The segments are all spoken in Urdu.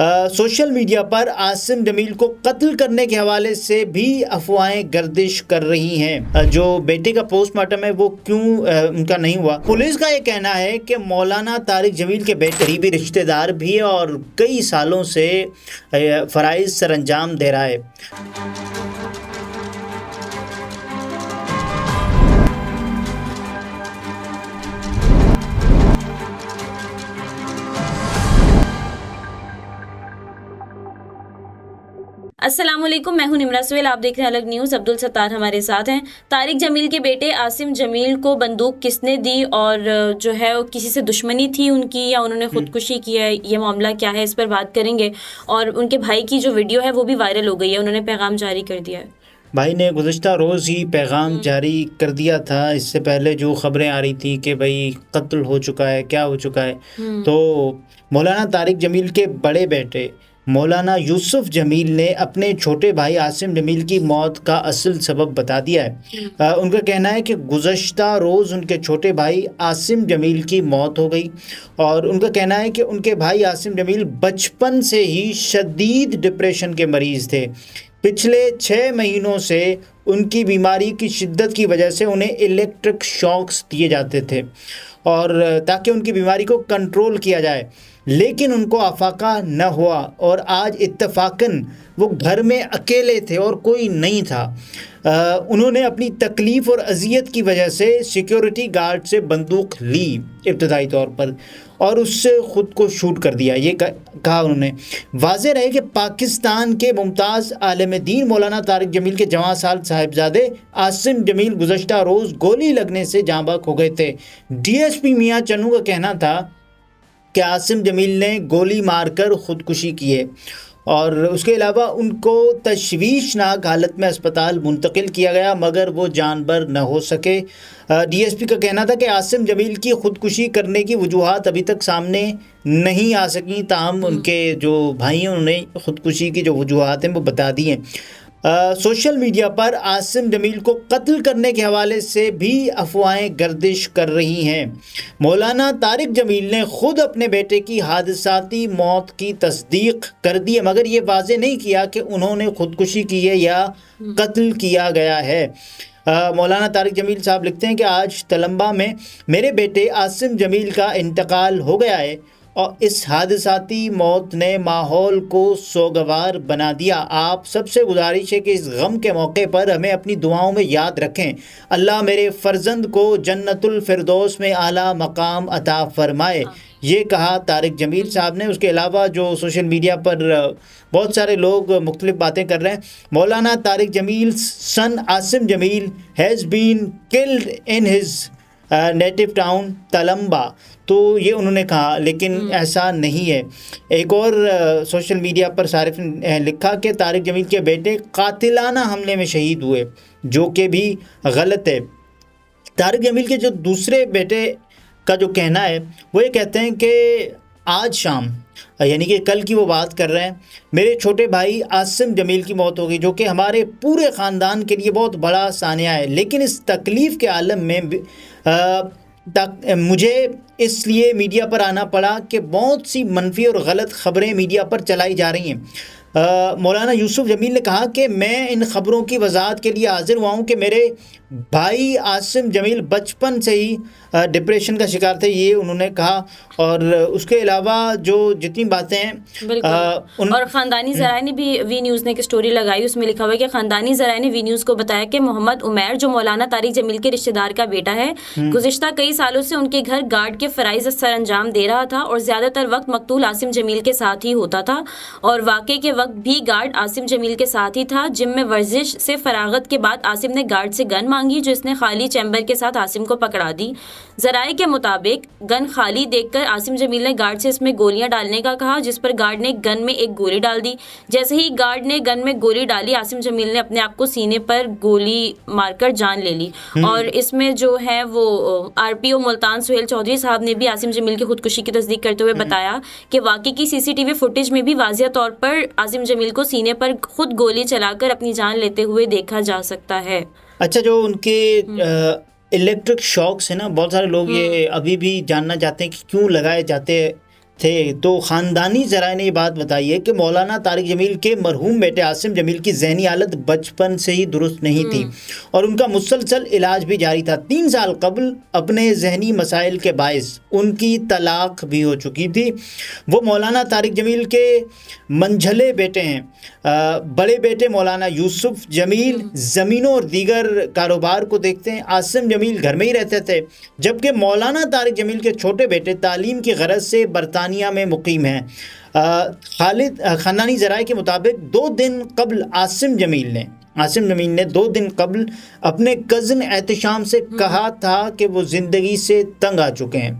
سوشل میڈیا پر عاصم جمیل کو قتل کرنے کے حوالے سے بھی افواہیں گردش کر رہی ہیں. جو بیٹے کا پوسٹ مارٹم ہے وہ کیوں ان کا نہیں ہوا. پولیس کا یہ کہنا ہے کہ مولانا طارق جمیل کے بیٹے قریبی رشتہ دار بھی ہے اور کئی سالوں سے فرائض سر انجام دے رہا ہے. السلام علیکم، میں ہوں نمرہ سہیل، آپ دیکھ رہے ہیں الگ نیوز. عبدالستار ہمارے ساتھ ہیں. طارق جمیل کے بیٹے عاصم جمیل کو بندوق کس نے دی اور جو ہے وہ کسی سے دشمنی تھی ان کی یا انہوں نے خودکشی کی ہے، یہ معاملہ کیا ہے، اس پر بات کریں گے. اور ان کے بھائی کی جو ویڈیو ہے وہ بھی وائرل ہو گئی ہے، انہوں نے پیغام جاری کر دیا ہے. بھائی نے گزشتہ روز ہی پیغام جاری کر دیا تھا. اس سے پہلے جو خبریں آ رہی تھیں کہ بھائی قتل ہو چکا ہے، کیا ہو چکا ہے، تو مولانا طارق جمیل کے بڑے بیٹے مولانا یوسف جمیل نے اپنے چھوٹے بھائی عاصم جمیل کی موت کا اصل سبب بتا دیا ہے. ان کا کہنا ہے کہ گزشتہ روز ان کے چھوٹے بھائی عاصم جمیل کی موت ہو گئی اور ان کا کہنا ہے کہ ان کے بھائی عاصم جمیل بچپن سے ہی شدید ڈپریشن کے مریض تھے. پچھلے 6 مہینوں سے ان کی بیماری کی شدت کی وجہ سے انہیں الیکٹرک شاکس دیے جاتے تھے اور تاکہ ان کی بیماری کو کنٹرول کیا جائے، لیکن ان کو افاقہ نہ ہوا اور آج اتفاقاً وہ گھر میں اکیلے تھے اور کوئی نہیں تھا. انہوں نے اپنی تکلیف اور اذیت کی وجہ سے سیکیورٹی گارڈ سے بندوق لی ابتدائی طور پر اور اس سے خود کو شوٹ کر دیا. یہ کہا انہوں نے. واضح رہے کہ پاکستان کے ممتاز عالم دین مولانا طارق جمیل کے جواں سال صاحبزادے عاصم جمیل گزشتہ روز گولی لگنے سے جاں بحق ہو گئے تھے. ڈی ایس پی میاں چنو کا کہنا تھا کہ عاصم جمیل نے گولی مار کر خودکشی کی ہے اور اس کے علاوہ ان کو تشویشناک حالت میں اسپتال منتقل کیا گیا مگر وہ جان بر نہ ہو سکے. ڈی ایس پی کا کہنا تھا کہ عاصم جمیل کی خودکشی کرنے کی وجوہات ابھی تک سامنے نہیں آ سکیں، تاہم ان کے جو بھائی ہیں انہوں نے خودکشی کی جو وجوہات ہیں وہ بتا دی ہیں. سوشل میڈیا پر عاصم جمیل کو قتل کرنے کے حوالے سے بھی افواہیں گردش کر رہی ہیں. مولانا طارق جمیل نے خود اپنے بیٹے کی حادثاتی موت کی تصدیق کر دی ہے مگر یہ واضح نہیں کیا کہ انہوں نے خودکشی کی ہے یا قتل کیا گیا ہے. مولانا طارق جمیل صاحب لکھتے ہیں کہ آج تلمبہ میں میرے بیٹے عاصم جمیل کا انتقال ہو گیا ہے اور اس حادثاتی موت نے ماحول کو سوگوار بنا دیا. آپ سب سے گزارش ہے کہ اس غم کے موقع پر ہمیں اپنی دعاؤں میں یاد رکھیں. اللہ میرے فرزند کو جنت الفردوس میں اعلیٰ مقام عطا فرمائے. یہ کہا طارق جمیل صاحب نے. اس کے علاوہ جو سوشل میڈیا پر بہت سارے لوگ مختلف باتیں کر رہے ہیں. Maulana Tariq Jameel son Asim Jameel has been killed in his native town Tulamba, تو یہ انہوں نے کہا لیکن ایسا نہیں ہے. ایک اور سوشل میڈیا پر صارف نے لکھا کہ طارق جمیل کے بیٹے قاتلانہ حملے میں شہید ہوئے، جو کہ بھی غلط ہے. طارق جمیل کے جو دوسرے بیٹے کا جو کہنا ہے وہ یہ کہتے ہیں کہ آج شام یعنی کہ کل کی وہ بات کر رہے ہیں، میرے چھوٹے بھائی عاصم جمیل کی موت ہو گئی جو کہ ہمارے پورے خاندان کے لیے بہت بڑا سانحہ ہے، لیکن اس تکلیف کے عالم میں مجھے اس لیے میڈیا پر آنا پڑا کہ بہت سی منفی اور غلط خبریں میڈیا پر چلائی جا رہی ہیں. مولانا یوسف جمیل نے کہا کہ میں ان خبروں کی وضاحت کے لیے حاضر ہوا ہوں کہ میرے بھائی عاصم جمیل بچپن سے ہی ڈپریشن کا شکار تھے، یہ انہوں نے کہا. اور اس کے علاوہ جو جتنی باتیں ہیں اور خاندانی ذرائع نے بھی وی نیوز نے ایک سٹوری لگائی، اس میں لکھا ہوا ہے کہ خاندانی ذرائع نے وی نیوز کو بتایا کہ محمد عمیر جو مولانا طارق جمیل کے رشتہ دار کا بیٹا ہے، گزشتہ کئی سالوں سے ان کے گھر گارڈ کے فرائض سر انجام دے رہا تھا اور زیادہ تر وقت مقتول عاصم جمیل کے ساتھ ہی ہوتا تھا اور واقعے کے وقت بھی گارڈ عاصم جمیل کے ساتھ ہی تھا. جم میں ورزش سے فراغت کے بعد عاصم نے گارڈ سے گن مانگی جو اس نے خالی چیمبر کے ساتھ عاصم کو پکڑا دی. ذرائع کے مطابق گن خالی دیکھ کر عاصم جمیل نے گارڈ سے اس میں گولیاں ڈالنے کا کہا، جس پر گارڈ نے گن میں ایک گولی ڈال دی. جیسے ہی گارڈ نے گن میں گولی ڈالی، عاصم جمیل نے اپنے آپ کو سینے پر گولی مار کر جان لے لی. اور اس میں جو ہے وہ آر پی او ملتان سہیل چودھری صاحب نے بھی عاصم جمیل کی خودکشی کی تصدیق کرتے ہوئے بتایا کہ واقعے کی سی سی ٹی وی فوٹیج میں بھی واضح طور پر عاصم جمیل کو سینے پر خود گولی چلا کر اپنی جان لیتے ہوئے دیکھا جا سکتا ہے. اچھا، جو ان کے الیکٹرک شاکس ہیں نا، بہت سارے لوگ یہ ابھی بھی جاننا چاہتے ہیں کہ کیوں لگائے جاتے تھے تو خاندانی ذرائع نے یہ بات بتائی ہے کہ مولانا طارق جمیل کے مرحوم بیٹے عاصم جمیل کی ذہنی حالت بچپن سے ہی درست نہیں تھی اور ان کا مسلسل علاج بھی جاری تھا. 3 سال قبل اپنے ذہنی مسائل کے باعث ان کی طلاق بھی ہو چکی تھی. وہ مولانا طارق جمیل کے منجھلے بیٹے ہیں. بڑے بیٹے مولانا یوسف جمیل زمینوں اور دیگر کاروبار کو دیکھتے ہیں. عاصم جمیل گھر میں ہی رہتے تھے جبکہ مولانا طارق جمیل کے چھوٹے بیٹے تعلیم کی غرض سے برطانیہ میں مقیم ہیں. خاندانی ذرائع کے مطابق 2 دن قبل عاصم جمیل نے 2 دن قبل اپنے کزن احتشام سے کہا تھا کہ وہ زندگی سے تنگ آ چکے ہیں,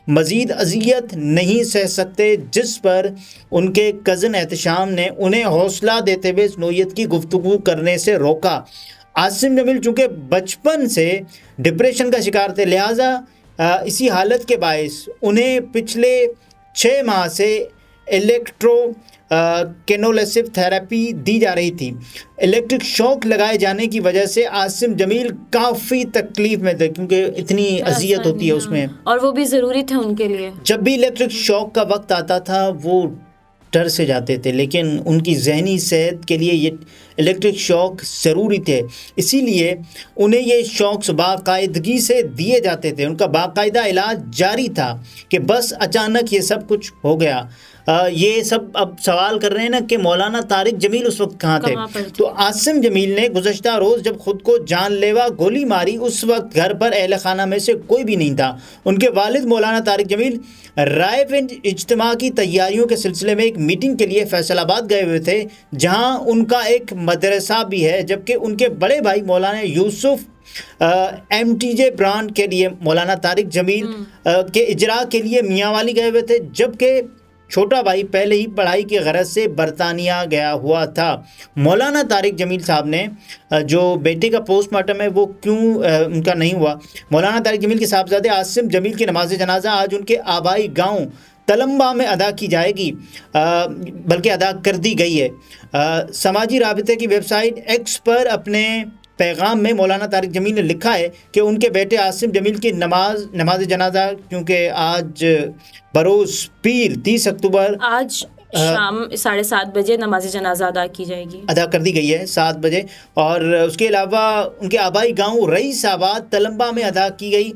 مزید اذیت نہیں سہ سکتے, جس پر ان کے کزن احتشام نے انہیں حوصلہ دیتے ہوئے اس نوعیت کی گفتگو کرنے سے روکا. عاصم جمیل چونکہ بچپن سے ڈپریشن کا شکار تھے, لہٰذا اسی حالت کے باعث انہیں پچھلے 6 ماہ سے الیکٹرو کینولیسو تھراپی دی جا رہی تھی. الیکٹرک شوک لگائے جانے کی وجہ سے عاصم جمیل کافی تکلیف میں تھے کیونکہ اتنی اذیت ہوتی ہے اس میں, اور وہ بھی ضروری تھا ان کے لیے. جب بھی الیکٹرک شوک کا وقت آتا تھا وہ ڈر سے جاتے تھے, لیکن ان کی ذہنی صحت کے لیے یہ الیکٹرک شوک ضروری تھے, اسی لیے انہیں یہ شوکس باقاعدگی سے دیے جاتے تھے. ان کا باقاعدہ علاج جاری تھا کہ بس اچانک یہ سب کچھ ہو گیا. یہ سب اب سوال کر رہے ہیں نا کہ مولانا طارق جمیل اس وقت کہاں تھے. تو عاصم جمیل نے گزشتہ روز جب خود کو جان لیوا گولی ماری اس وقت گھر پر اہل خانہ میں سے کوئی بھی نہیں تھا. ان کے والد مولانا طارق جمیل رائے پنج اجتماع کی تیاریوں کے سلسلے میں ایک میٹنگ کے لیے فیصل آباد گئے ہوئے تھے جہاں ان کا ایک مدرسہ بھی ہے, جبکہ ان کے بڑے بھائی مولانا یوسف MTJ برانڈ کے لیے مولانا طارق جمیل کے اجرا کے لیے میاں والی گئے ہوئے تھے, جبکہ چھوٹا بھائی پہلے ہی پڑھائی کی غرض سے برطانیہ گیا ہوا تھا. مولانا طارق جمیل صاحب نے جو بیٹے کا پوسٹ مارٹم ہے وہ کیوں ان کا نہیں ہوا. مولانا طارق جمیل کے صاحبزادے عاصم جمیل کی نماز جنازہ آج ان کے آبائی گاؤں تلمبا میں ادا کی جائے گی, بلکہ ادا کر دی گئی ہے. سماجی رابطے کی ویب سائٹ ایکس پر اپنے پیغام میں مولانا طارق جمیل نے لکھا ہے کہ ان کے بیٹے عاصم جمیل کی نماز جنازہ کیونکہ آج بروز پیر 30 اکتوبر آج شام 7:30 بجے نماز جنازہ ادا کر دی گئی ہے 7 بجے, اور اس کے علاوہ ان کے آبائی گاؤں رئیس آباد تلمبا میں ادا کی گئی.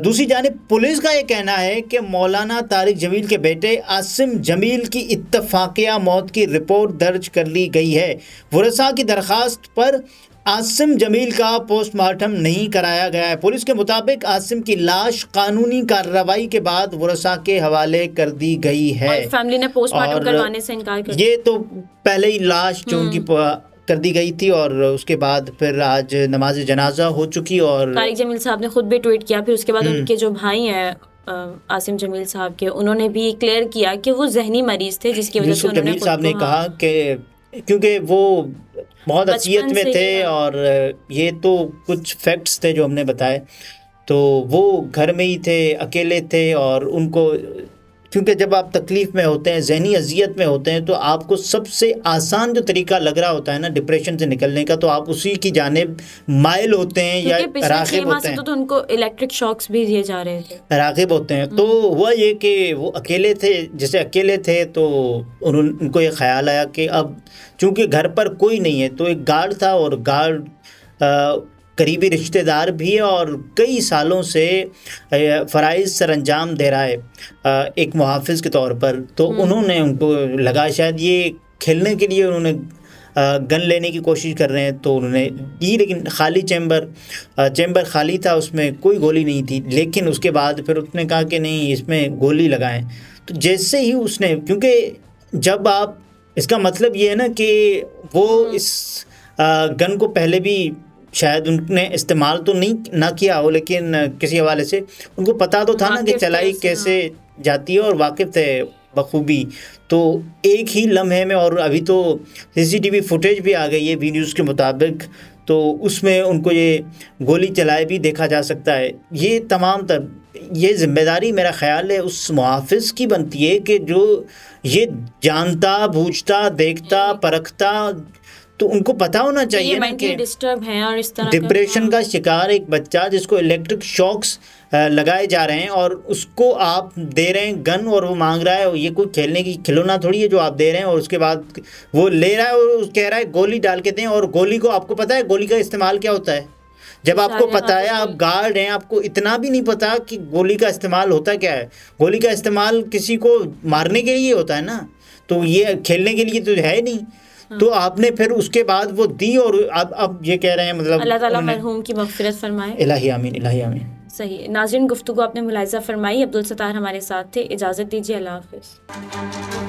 دوسری جانب پولیس کا یہ کہنا ہے کہ مولانا طارق جمیل کے بیٹے عاصم جمیل کی اتفاقیہ موت کی رپورٹ درج کر لی گئی ہے. ورثاء کی درخواست پر عاصم جمیل کا پوسٹ مارٹم نہیں کرایا گیا ہے. پولیس کے مطابق عاصم کی لاش قانونی کارروائی کے بعد ورثاء کے حوالے کر دی گئی ہے. اور فیملی نے پوسٹ مارٹم کروانے سے انکار کر دیا. یہ تو پہلے ہی لاش جو ان کی کر دی گئی تھی اور اس کے بعد پھر آج نماز جنازہ ہو چکی. اور طارق جمیل صاحب نے خود بھی ٹویٹ کیا, پھر اس کے بعد ان کے جو بھائی ہیں عاصم جمیل صاحب کے, انہوں نے بھی کلیئر کیا کہ وہ ذہنی مریض تھے جس کی وجہ سے جمیل صاحب نے کہا کہ کیونکہ وہ بہت اذیت میں تھے اور یہ تو کچھ فیکٹس تھے جو ہم نے بتائے, تو وہ گھر میں ہی تھے, اکیلے تھے, اور ان کو کیونکہ جب آپ تکلیف میں ہوتے ہیں, ذہنی اذیت میں ہوتے ہیں, تو آپ کو سب سے آسان جو طریقہ لگ رہا ہوتا ہے نا ڈپریشن سے نکلنے کا, تو آپ اسی کی جانب مائل ہوتے ہیں یا راغب ہوتے ہیں. تو ان کو الیکٹرک شاکس بھی دیے جا رہے تھے, راغب ہوتے ہیں. تو ہوا یہ کہ وہ اکیلے تھے, جیسے اکیلے تھے تو ان کو یہ خیال آیا کہ اب چونکہ گھر پر کوئی نہیں ہے, تو ایک گارڈ تھا, اور گارڈ قریبی رشتہ دار بھی ہے اور کئی سالوں سے فرائض سر انجام دے رہا ہے ایک محافظ کے طور پر. تو انہوں نے ان کو لگا شاید یہ کھیلنے کے لیے انہوں نے گن لینے کی کوشش کر رہے ہیں, تو انہوں نے دی, لیکن خالی چیمبر خالی تھا, اس میں کوئی گولی نہیں تھی. لیکن اس کے بعد پھر اس نے کہا کہ نہیں اس میں گولی لگائیں. تو جیسے ہی اس نے, کیونکہ جب آپ, اس کا مطلب یہ ہے نا کہ وہ اس گن کو پہلے بھی شاید ان نے استعمال تو نہ کیا ہو, لیکن کسی حوالے سے ان کو پتہ تو تھا نا کہ چلائی کیسے جاتی ہے, اور واقف تھے بخوبی. تو ایک ہی لمحے میں, اور ابھی تو CCTV فوٹیج بھی آ گئی ہے وی نیوز کے مطابق, تو اس میں ان کو یہ گولی چلائے بھی دیکھا جا سکتا ہے. یہ تمام یہ ذمہ داری میرا خیال ہے اس محافظ کی بنتی ہے کہ جو یہ جانتا بوجھتا دیکھتا پرکھتا تو ان کو پتا ہونا چاہیے نا کہ ڈسٹرب ہیں اور اس طرح ڈپریشن کا شکار ایک بچہ جس کو الیکٹرک شاکس لگائے جا رہے ہیں اور اس کو آپ دے رہے ہیں گن اور وہ مانگ رہا ہے. یہ کوئی کھیلنے کی کھلونا تھوڑی ہے جو آپ دے رہے ہیں, اور اس کے بعد وہ لے رہا ہے اور کہہ رہا ہے گولی ڈال کے دیں. اور گولی کو آپ کو پتا ہے گولی کا استعمال کیا ہوتا ہے؟ جب آپ کو پتا ہے, آپ گارڈ ہیں, آپ کو اتنا بھی نہیں پتا کہ گولی کا استعمال ہوتا کیا ہے. گولی کا استعمال کسی کو مارنے کے لیے ہوتا ہے نا, تو یہ کھیلنے کے لیے تو ہے نہیں. تو آپ نے پھر اس کے بعد وہ دی, اور اب یہ کہہ رہے ہیں مطلب اللہ تعالیٰ مرحوم کی مغفرت فرمائے. الہی آمین, الہی آمین. صحیح. ناظرین, گفتگو آپ نے ملاحظہ فرمائی. عبدالستار ہمارے ساتھ تھے. اجازت دیجیے. اللہ حافظ.